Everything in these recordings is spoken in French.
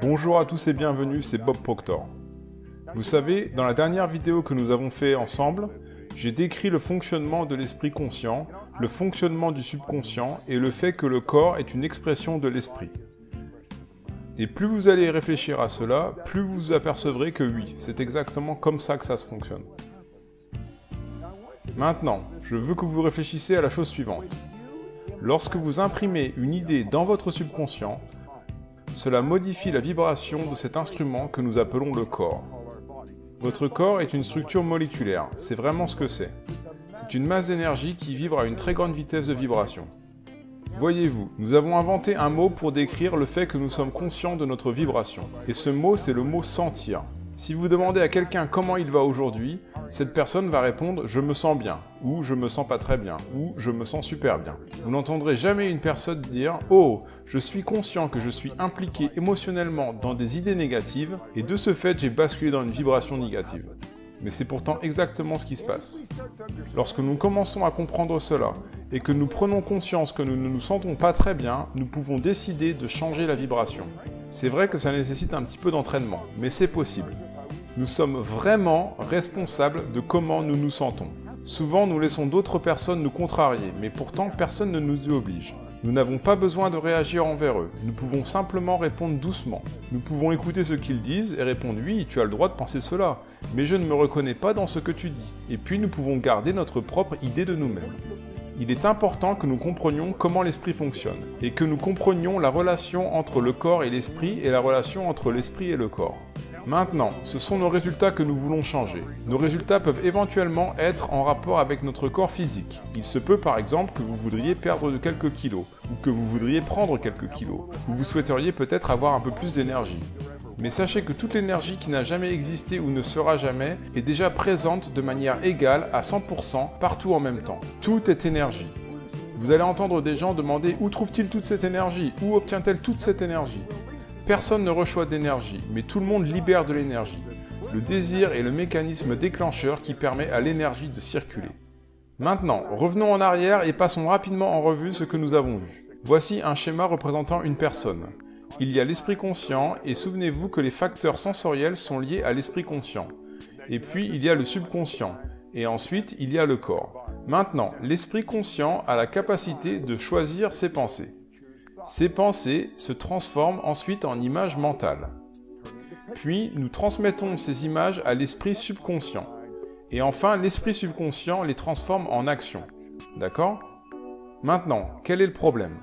Bonjour à tous et bienvenue, c'est Bob Proctor. Vous savez, dans la dernière vidéo que nous avons fait ensemble, j'ai décrit le fonctionnement de l'esprit conscient, le fonctionnement du subconscient et le fait que le corps est une expression de l'esprit. Et plus vous allez réfléchir à cela, plus vous vous apercevrez que oui, c'est exactement comme ça que ça se fonctionne. Maintenant, je veux que vous réfléchissiez à la chose suivante. Lorsque vous imprimez une idée dans votre subconscient, cela modifie la vibration de cet instrument que nous appelons le corps. Votre corps est une structure moléculaire, c'est vraiment ce que c'est. C'est une masse d'énergie qui vibre à une très grande vitesse de vibration. Voyez-vous, nous avons inventé un mot pour décrire le fait que nous sommes conscients de notre vibration. Et ce mot, c'est le mot « sentir ». Si vous demandez à quelqu'un comment il va aujourd'hui, cette personne va répondre « je me sens bien » ou « je me sens pas très bien » ou « je me sens super bien ». Vous n'entendrez jamais une personne dire « oh, je suis conscient que je suis impliqué émotionnellement dans des idées négatives et de ce fait j'ai basculé dans une vibration négative ». Mais c'est pourtant exactement ce qui se passe. Lorsque nous commençons à comprendre cela et que nous prenons conscience que nous ne nous sentons pas très bien, nous pouvons décider de changer la vibration. C'est vrai que ça nécessite un petit peu d'entraînement, mais c'est possible. Nous sommes vraiment responsables de comment nous nous sentons. Souvent, nous laissons d'autres personnes nous contrarier, mais pourtant personne ne nous y oblige. Nous n'avons pas besoin de réagir envers eux, nous pouvons simplement répondre doucement. Nous pouvons écouter ce qu'ils disent et répondre « oui, tu as le droit de penser cela, mais je ne me reconnais pas dans ce que tu dis ». Et puis nous pouvons garder notre propre idée de nous-mêmes. Il est important que nous comprenions comment l'esprit fonctionne, et que nous comprenions la relation entre le corps et l'esprit et la relation entre l'esprit et le corps. Maintenant, ce sont nos résultats que nous voulons changer. Nos résultats peuvent éventuellement être en rapport avec notre corps physique. Il se peut par exemple que vous voudriez perdre de quelques kilos, ou que vous voudriez prendre quelques kilos, ou vous souhaiteriez peut-être avoir un peu plus d'énergie. Mais sachez que toute l'énergie qui n'a jamais existé ou ne sera jamais est déjà présente de manière égale à 100% partout en même temps. Tout est énergie. Vous allez entendre des gens demander où trouve-t-il toute cette énergie? Où obtient-elle toute cette énergie? Personne ne reçoit d'énergie, mais tout le monde libère de l'énergie. Le désir est le mécanisme déclencheur qui permet à l'énergie de circuler. Maintenant, revenons en arrière et passons rapidement en revue ce que nous avons vu. Voici un schéma représentant une personne. Il y a l'esprit conscient, et souvenez-vous que les facteurs sensoriels sont liés à l'esprit conscient. Et puis il y a le subconscient, et ensuite il y a le corps. Maintenant, l'esprit conscient a la capacité de choisir ses pensées. Ces pensées se transforment ensuite en images mentales. Puis nous transmettons ces images à l'esprit subconscient. Et enfin, l'esprit subconscient les transforme en actions. D'accord ? Maintenant, quel est le problème ?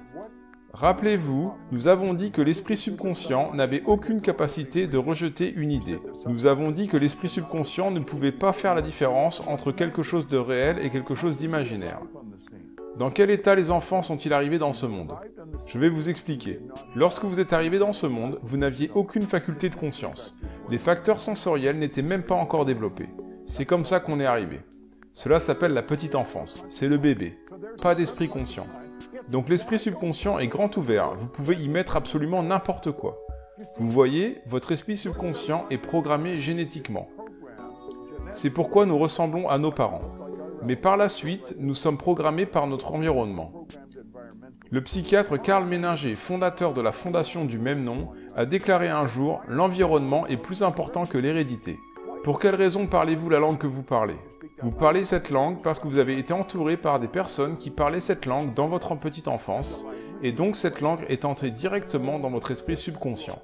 Rappelez-vous, nous avons dit que l'esprit subconscient n'avait aucune capacité de rejeter une idée. Nous avons dit que l'esprit subconscient ne pouvait pas faire la différence entre quelque chose de réel et quelque chose d'imaginaire. Dans quel état les enfants sont-ils arrivés dans ce monde? Je vais vous expliquer. Lorsque vous êtes arrivé dans ce monde, vous n'aviez aucune faculté de conscience. Les facteurs sensoriels n'étaient même pas encore développés. C'est comme ça qu'on est arrivé. Cela s'appelle la petite enfance. C'est le bébé. Pas d'esprit conscient. Donc l'esprit subconscient est grand ouvert. Vous pouvez y mettre absolument n'importe quoi. Vous voyez, votre esprit subconscient est programmé génétiquement. C'est pourquoi nous ressemblons à nos parents. Mais par la suite, nous sommes programmés par notre environnement. Le psychiatre Karl Menninger, fondateur de la fondation du même nom, a déclaré un jour « L'environnement est plus important que l'hérédité ». Pour quelle raison parlez-vous la langue que vous parlez? Vous parlez cette langue parce que vous avez été entouré par des personnes qui parlaient cette langue dans votre petite enfance, et donc cette langue est entrée directement dans votre esprit subconscient.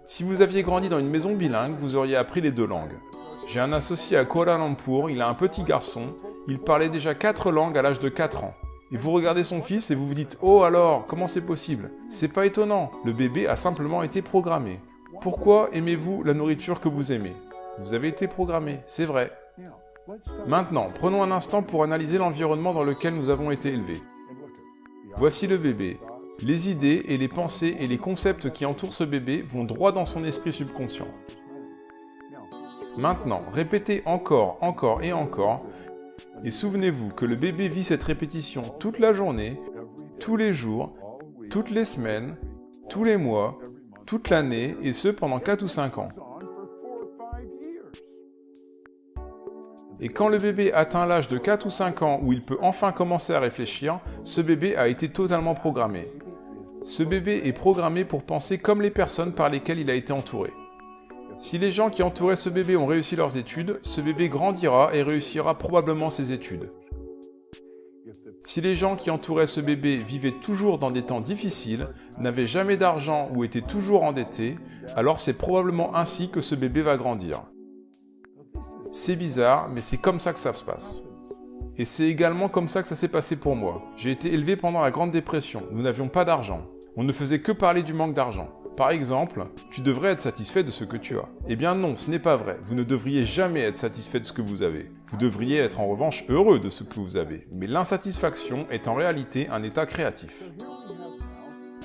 Si vous aviez grandi dans une maison bilingue, vous auriez appris les deux langues. J'ai un associé à Kuala Lumpur, il a un petit garçon, il parlait déjà 4 langues à l'âge de 4 ans. Et vous regardez son fils et vous vous dites « Oh alors, comment c'est possible ?» C'est pas étonnant, le bébé a simplement été programmé. Pourquoi aimez-vous la nourriture que vous aimez? Vous avez été programmé, c'est vrai. Maintenant, prenons un instant pour analyser l'environnement dans lequel nous avons été élevés. Voici le bébé. Les idées et les pensées et les concepts qui entourent ce bébé vont droit dans son esprit subconscient. Maintenant, répétez encore et encore, et souvenez-vous que le bébé vit cette répétition toute la journée, tous les jours, toutes les semaines, tous les mois, toute l'année, et ce pendant 4 ou 5 ans. Et quand le bébé atteint l'âge de 4 ou 5 ans où il peut enfin commencer à réfléchir, ce bébé a été totalement programmé. Ce bébé est programmé pour penser comme les personnes par lesquelles il a été entouré. Si les gens qui entouraient ce bébé ont réussi leurs études, ce bébé grandira et réussira probablement ses études. Si les gens qui entouraient ce bébé vivaient toujours dans des temps difficiles, n'avaient jamais d'argent ou étaient toujours endettés, alors c'est probablement ainsi que ce bébé va grandir. C'est bizarre, mais c'est comme ça que ça se passe. Et c'est également comme ça que ça s'est passé pour moi. J'ai été élevé pendant la Grande Dépression, nous n'avions pas d'argent. On ne faisait que parler du manque d'argent. Par exemple, tu devrais être satisfait de ce que tu as. Eh bien non, ce n'est pas vrai. Vous ne devriez jamais être satisfait de ce que vous avez. Vous devriez être en revanche heureux de ce que vous avez. Mais l'insatisfaction est en réalité un état créatif.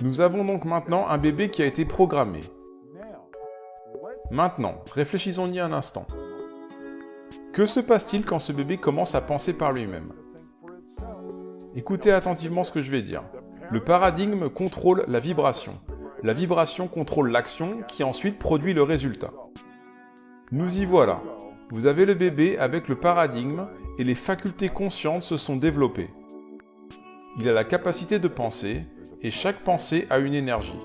Nous avons donc maintenant un bébé qui a été programmé. Maintenant, réfléchissons-y un instant. Que se passe-t-il quand ce bébé commence à penser par lui-même? Écoutez attentivement ce que je vais dire. Le paradigme contrôle la vibration. La vibration contrôle l'action qui ensuite produit le résultat. Nous y voilà. Vous avez le bébé avec le paradigme et les facultés conscientes se sont développées. Il a la capacité de penser et chaque pensée a une énergie.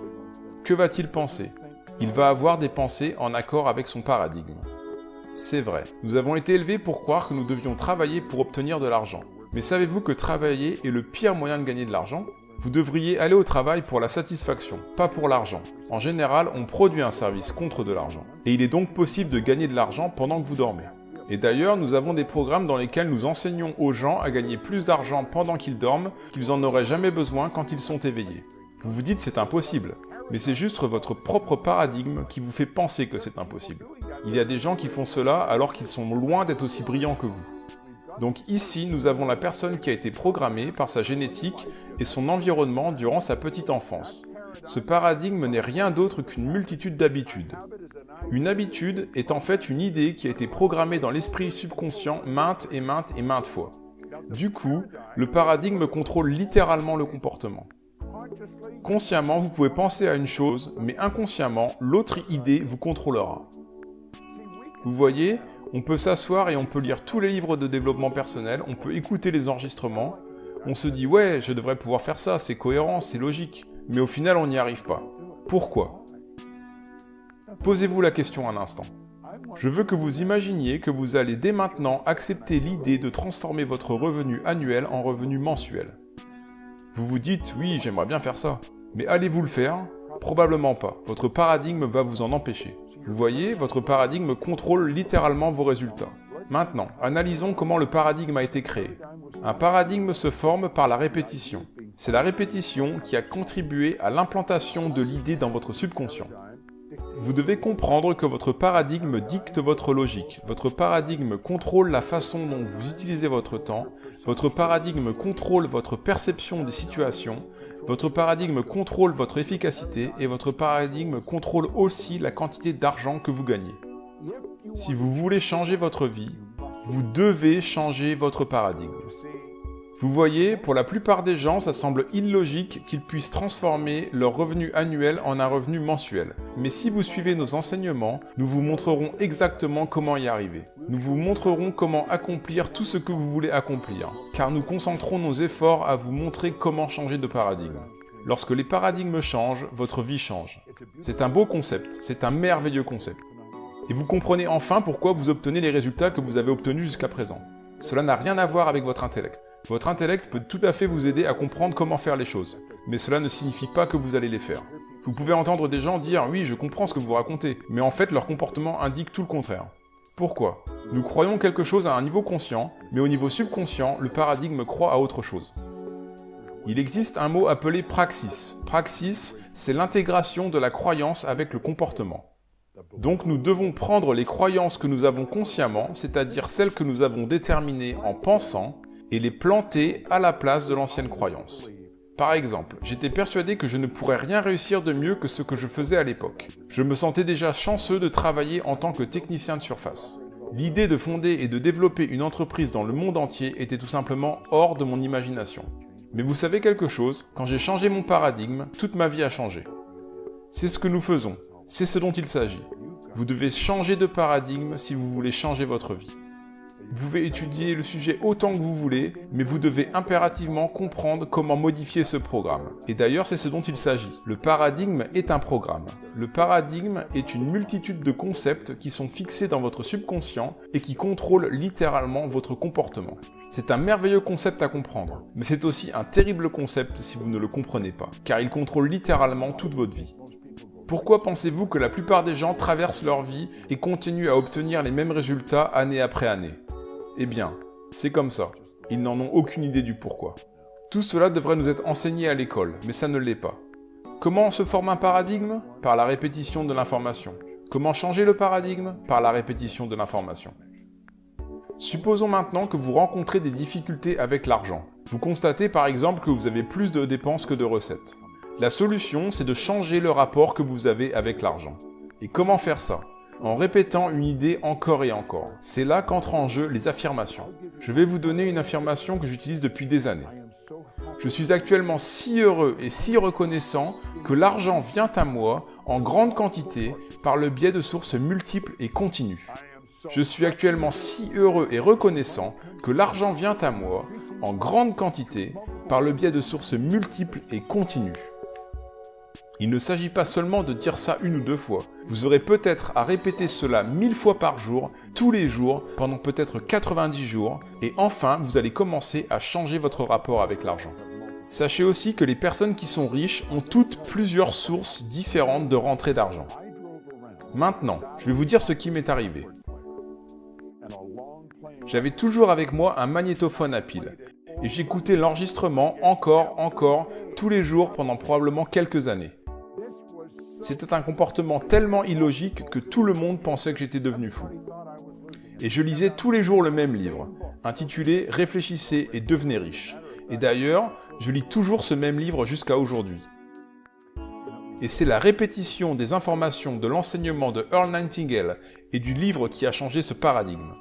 Que va-t-il penser? Il va avoir des pensées en accord avec son paradigme. C'est vrai, nous avons été élevés pour croire que nous devions travailler pour obtenir de l'argent. Mais savez-vous que travailler est le pire moyen de gagner de l'argent? Vous devriez aller au travail pour la satisfaction, pas pour l'argent. En général, on produit un service contre de l'argent. Et il est donc possible de gagner de l'argent pendant que vous dormez. Et d'ailleurs, nous avons des programmes dans lesquels nous enseignons aux gens à gagner plus d'argent pendant qu'ils dorment qu'ils en auraient jamais besoin quand ils sont éveillés. Vous vous dites c'est impossible. Mais c'est juste votre propre paradigme qui vous fait penser que c'est impossible. Il y a des gens qui font cela alors qu'ils sont loin d'être aussi brillants que vous. Donc ici, nous avons la personne qui a été programmée par sa génétique et son environnement durant sa petite enfance. Ce paradigme n'est rien d'autre qu'une multitude d'habitudes. Une habitude est en fait une idée qui a été programmée dans l'esprit subconscient maintes et maintes fois. Du coup, le paradigme contrôle littéralement le comportement. Consciemment, vous pouvez penser à une chose, mais inconsciemment, l'autre idée vous contrôlera. Vous voyez, on peut s'asseoir et on peut lire tous les livres de développement personnel, on peut écouter les enregistrements, on se dit « ouais, je devrais pouvoir faire ça, c'est cohérent, c'est logique », mais au final on n'y arrive pas. Pourquoi? Posez-vous la question un instant. Je veux que vous imaginiez que vous allez dès maintenant accepter l'idée de transformer votre revenu annuel en revenu mensuel. Vous vous dites « oui, j'aimerais bien faire ça », mais allez-vous le faire? Probablement pas. Votre paradigme va vous en empêcher. Vous voyez, votre paradigme contrôle littéralement vos résultats. Maintenant, analysons comment le paradigme a été créé. Un paradigme se forme par la répétition. C'est la répétition qui a contribué à l'implantation de l'idée dans votre subconscient. Vous devez comprendre que votre paradigme dicte votre logique. Votre paradigme contrôle la façon dont vous utilisez votre temps. Votre paradigme contrôle votre perception des situations. Votre paradigme contrôle votre efficacité et votre paradigme contrôle aussi la quantité d'argent que vous gagnez. Si vous voulez changer votre vie, vous devez changer votre paradigme. Vous voyez, pour la plupart des gens, ça semble illogique qu'ils puissent transformer leur revenu annuel en un revenu mensuel. Mais si vous suivez nos enseignements, nous vous montrerons exactement comment y arriver. Nous vous montrerons comment accomplir tout ce que vous voulez accomplir, car nous concentrons nos efforts à vous montrer comment changer de paradigme. Lorsque les paradigmes changent, votre vie change. C'est un beau concept, c'est un merveilleux concept. Et vous comprenez enfin pourquoi vous obtenez les résultats que vous avez obtenus jusqu'à présent. Cela n'a rien à voir avec votre intellect. Votre intellect peut tout à fait vous aider à comprendre comment faire les choses, mais cela ne signifie pas que vous allez les faire. Vous pouvez entendre des gens dire « oui, je comprends ce que vous racontez », mais en fait leur comportement indique tout le contraire. Pourquoi? Nous croyons quelque chose à un niveau conscient, mais au niveau subconscient, le paradigme croit à autre chose. Il existe un mot appelé praxis. Praxis, c'est l'intégration de la croyance avec le comportement. Donc nous devons prendre les croyances que nous avons consciemment, c'est-à-dire celles que nous avons déterminées en pensant, et les planter à la place de l'ancienne croyance. Par exemple, j'étais persuadé que je ne pourrais rien réussir de mieux que ce que je faisais à l'époque. Je me sentais déjà chanceux de travailler en tant que technicien de surface. L'idée de fonder et de développer une entreprise dans le monde entier était tout simplement hors de mon imagination. Mais vous savez quelque chose, quand j'ai changé mon paradigme, toute ma vie a changé. C'est ce que nous faisons, c'est ce dont il s'agit. Vous devez changer de paradigme si vous voulez changer votre vie. Vous pouvez étudier le sujet autant que vous voulez, mais vous devez impérativement comprendre comment modifier ce programme. Et d'ailleurs, c'est ce dont il s'agit. Le paradigme est un programme. Le paradigme est une multitude de concepts qui sont fixés dans votre subconscient et qui contrôlent littéralement votre comportement. C'est un merveilleux concept à comprendre, mais c'est aussi un terrible concept si vous ne le comprenez pas, car il contrôle littéralement toute votre vie. Pourquoi pensez-vous que la plupart des gens traversent leur vie et continuent à obtenir les mêmes résultats année après année? Eh bien, c'est comme ça. Ils n'en ont aucune idée du pourquoi. Tout cela devrait nous être enseigné à l'école, mais ça ne l'est pas. Comment se forme un paradigme? Par la répétition de l'information. Comment changer le paradigme? Par la répétition de l'information. Supposons maintenant que vous rencontrez des difficultés avec l'argent. Vous constatez par exemple que vous avez plus de dépenses que de recettes. La solution, c'est de changer le rapport que vous avez avec l'argent. Et comment faire ça? En répétant une idée encore et encore. C'est là qu'entrent en jeu les affirmations. Je vais vous donner une affirmation que j'utilise depuis des années. Je suis actuellement si heureux et si reconnaissant que l'argent vient à moi en grande quantité par le biais de sources multiples et continues. Je suis actuellement si heureux et reconnaissant que l'argent vient à moi en grande quantité par le biais de sources multiples et continues. Il ne s'agit pas seulement de dire ça une ou deux fois. Vous aurez peut-être à répéter cela 1000 fois par jour, tous les jours, pendant peut-être 90 jours, et enfin, vous allez commencer à changer votre rapport avec l'argent. Sachez aussi que les personnes qui sont riches ont toutes plusieurs sources différentes de rentrée d'argent. Maintenant, je vais vous dire ce qui m'est arrivé. J'avais toujours avec moi un magnétophone à pile, et j'écoutais l'enregistrement encore, tous les jours pendant probablement quelques années. C'était un comportement tellement illogique que tout le monde pensait que j'étais devenu fou. Et je lisais tous les jours le même livre, intitulé « Réfléchissez et devenez riche ». Et d'ailleurs, je lis toujours ce même livre jusqu'à aujourd'hui. Et c'est la répétition des informations de l'enseignement de Earl Nightingale et du livre qui a changé ce paradigme.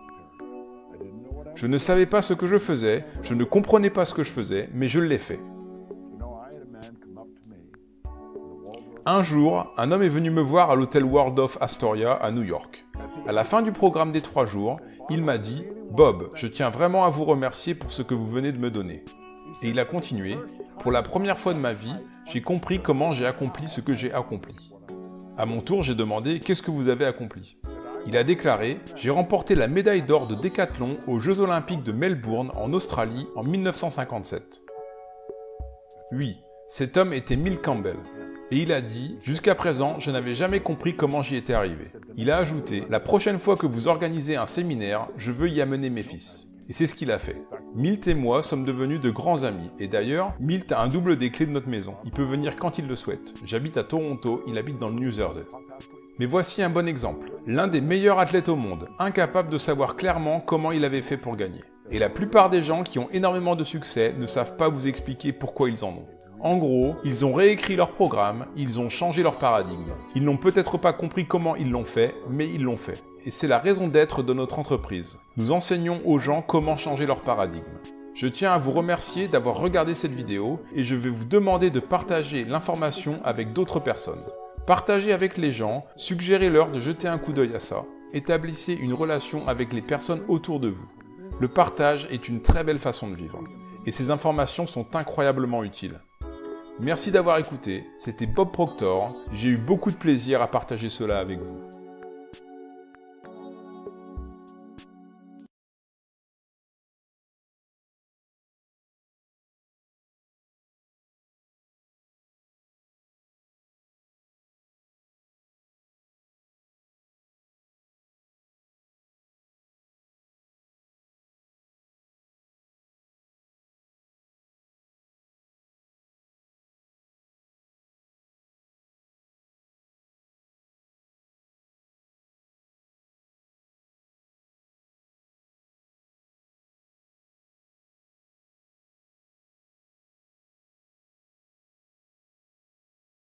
Je ne savais pas ce que je faisais, je ne comprenais pas ce que je faisais, mais je l'ai fait. Un jour, un homme est venu me voir à l'hôtel Waldorf Astoria à New York. À la fin du programme des 3 jours, il m'a dit « Bob, je tiens vraiment à vous remercier pour ce que vous venez de me donner. » Et il a continué « Pour la première fois de ma vie, j'ai compris comment j'ai accompli ce que j'ai accompli. » À mon tour, j'ai demandé « Qu'est-ce que vous avez accompli ?» Il a déclaré « J'ai remporté la médaille d'or de décathlon aux Jeux Olympiques de Melbourne en Australie en 1957. » Oui, cet homme était Mill Campbell. Et il a dit « Jusqu'à présent, je n'avais jamais compris comment j'y étais arrivé. » Il a ajouté « La prochaine fois que vous organisez un séminaire, je veux y amener mes fils. » Et c'est ce qu'il a fait. Milt et moi sommes devenus de grands amis. Et d'ailleurs, Milt a un double des clés de notre maison. Il peut venir quand il le souhaite. J'habite à Toronto, il habite dans le New Jersey. Mais voici un bon exemple. L'un des meilleurs athlètes au monde, incapable de savoir clairement comment il avait fait pour gagner. Et la plupart des gens qui ont énormément de succès ne savent pas vous expliquer pourquoi ils en ont. En gros, ils ont réécrit leur programme, ils ont changé leur paradigme. Ils n'ont peut-être pas compris comment ils l'ont fait, mais ils l'ont fait. Et c'est la raison d'être de notre entreprise. Nous enseignons aux gens comment changer leur paradigme. Je tiens à vous remercier d'avoir regardé cette vidéo et je vais vous demander de partager l'information avec d'autres personnes. Partagez avec les gens, suggérez-leur de jeter un coup d'œil à ça. Établissez une relation avec les personnes autour de vous. Le partage est une très belle façon de vivre. Et ces informations sont incroyablement utiles. Merci d'avoir écouté, c'était Bob Proctor, j'ai eu beaucoup de plaisir à partager cela avec vous.